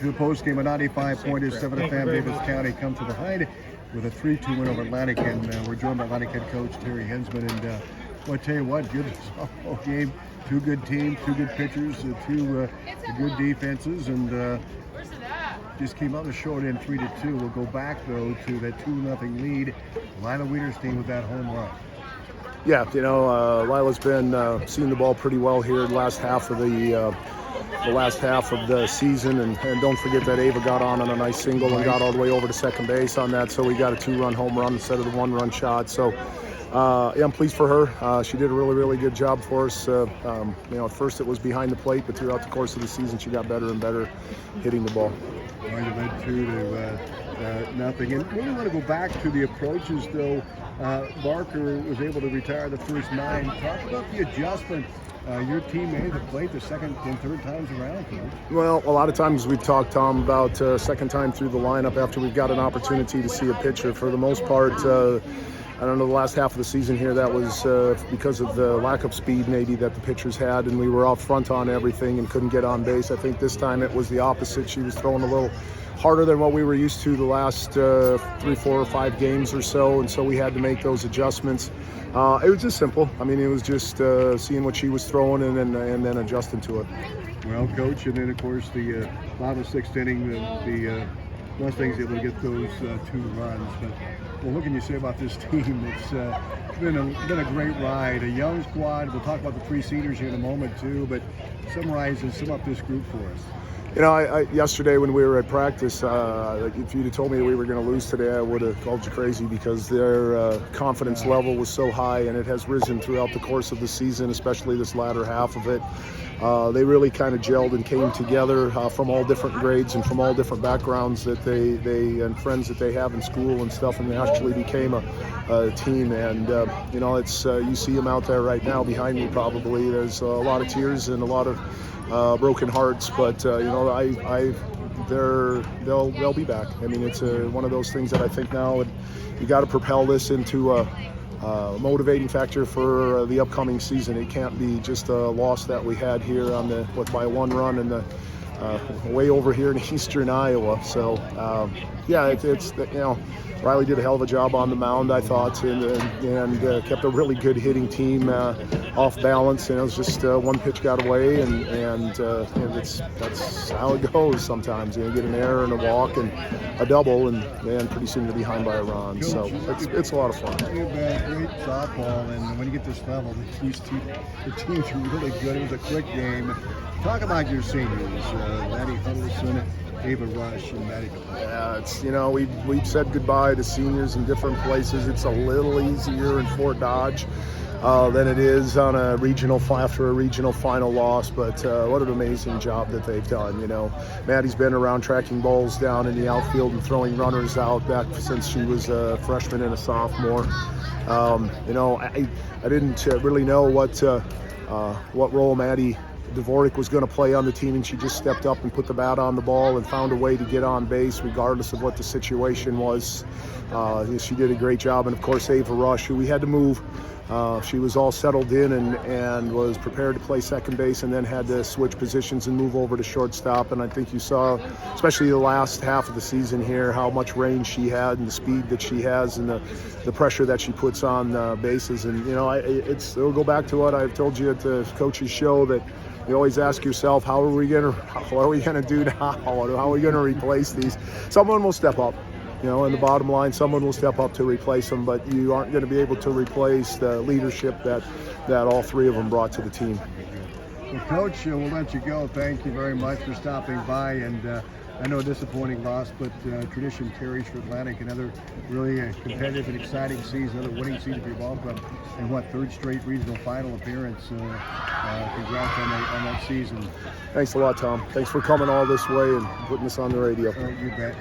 to the post game. A 95-point 7 FM Davis County comes to behind with a 3-2 win over Atlantic, and we're joined by Atlantic head coach Terry Hinzmann. And well, I tell you what, good softball game. Two good teams, two good pitchers, two good defenses, and just came out the short end 3-2. We'll go back though to that 2-0 lead. Lila Wiederstein with that home run. Yeah, you know, Lila's been seeing the ball pretty well here the last half of the season, and don't forget that Ava got on a nice single and got all the way over to second base on that, so we got a 2-run home run instead of the 1-run shot. So yeah, I'm pleased for her. She did a really good job for us. You know, at first it was behind the plate, but throughout the course of the season she got better and better hitting the ball. Well, you led 2-0, and we want to go back to the approaches though. Barker was able to retire the first 9. Talk about the adjustment your team made to play the second and third times around, Coach. Well, a lot of times we've talked, Tom, about second time through the lineup after we've got an opportunity to see a pitcher. For the most part, I don't know, the last half of the season here, that was because of the lack of speed maybe that the pitchers had, and we were out front on everything and couldn't get on base. I think this time it was the opposite. She was throwing a little harder than what we were used to the last 3, 4, or 5 games or so, and so we had to make those adjustments. It was just simple. I mean, it was just seeing what she was throwing and then adjusting to it. Well, Coach, and then of course the bottom of the 6th inning, the Mustangs able to get those 2 runs. But well, what can you say about this team? It's been a great ride, a young squad. We'll talk about the 3 seniors here in a moment too, but summarize and sum up this group for us. You know, yesterday when we were at practice, if you'd have told me that we were going to lose today, I would have called you crazy, because their confidence level was so high, and it has risen throughout the course of the season, especially this latter half of it. They really kind of gelled and came together from all different grades and from all different backgrounds that they and friends that they have in school and stuff, and they actually became a team. And you know, it's you see them out there right now behind me. Probably there's a lot of tears and a lot of broken hearts, but you know, they'll be back. I mean, it's one of those things that I think now you got to propel this into a motivating factor for the upcoming season. It can't be just a loss that we had here on by 1 run and the way over here in eastern Iowa. So yeah, it's you know, Riley did a hell of a job on the mound, I thought, and kept a really good hitting team off balance. And it was just one pitch got away, and that's how it goes sometimes. You know, you get an error and a walk and a double, and pretty soon you're behind by a run. So it's a lot of fun. Great softball, and when you get this level, the teams are really good. It was a quick game. Talk about your seniors, Maddie Huddleston, Ava Rush, and Maddie. Yeah, it's, you know, we've said goodbye to seniors in different places. It's a little easier in Fort Dodge than it is on after a regional final loss, but what an amazing job that they've done. You know, Maddie's been around tracking balls down in the outfield and throwing runners out back since she was a freshman and a sophomore. You know, I didn't really know what role Maddie Dvorak was going to play on the team, and she just stepped up and put the bat on the ball and found a way to get on base regardless of what the situation was. She did a great job. And of course, Ava Rush, who we had to move. She was all settled in and was prepared to play second base, and then had to switch positions and move over to shortstop. And I think you saw, especially the last half of the season here, how much range she had and the speed that she has and the pressure that she puts on bases. And you know, it'll go back to what I've told you at the coach's show, that you always ask yourself, what are we gonna do now? How are we gonna replace these? Someone will step up. You know, in the bottom line, someone will step up to replace them, but you aren't going to be able to replace the leadership that all 3 of them brought to the team. Well, Coach, we'll let you go. Thank you very much for stopping by, and I know a disappointing loss, but tradition carries for Atlantic. Another really competitive and exciting season, another winning season for your ball club, and 3rd straight regional final appearance. Congrats on that season. Thanks a lot, Tom. Thanks for coming all this way and putting this on the radio. You bet.